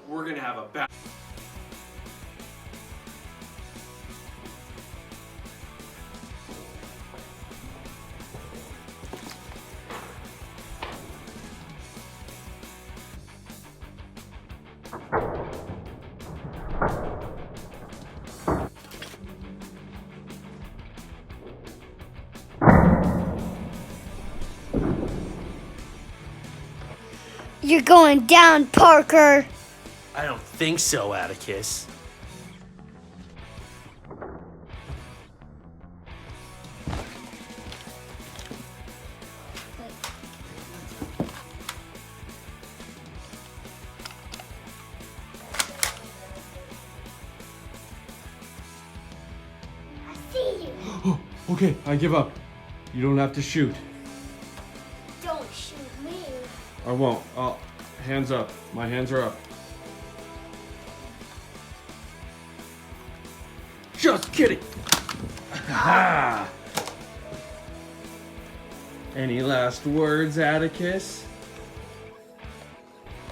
we're gonna have a battle. You're going down, Parker. I don't think so, Atticus. I see you. Oh, okay, I give up. You don't have to shoot. Don't shoot me. I won't. Hands up. My hands are up. Just kidding. Ha! Any last words, Atticus?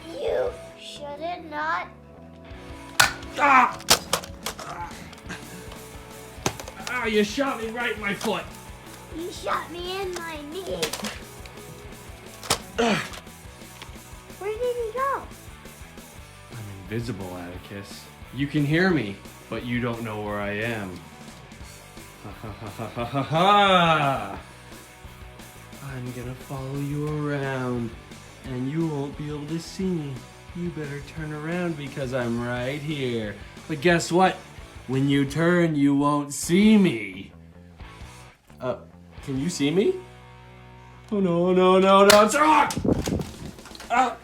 You should not. Ah! Ah, you shot me right in my foot. You shot me in my knee. Where did he go? I'm invisible, Atticus. You can hear me, but you don't know where I am. Ha ha ha ha ha ha ha! I'm gonna follow you around, and you won't be able to see me. You better turn around because I'm right here. But guess what? When you turn, you won't see me. Can you see me? Oh no, no, no, no, it's... Ah!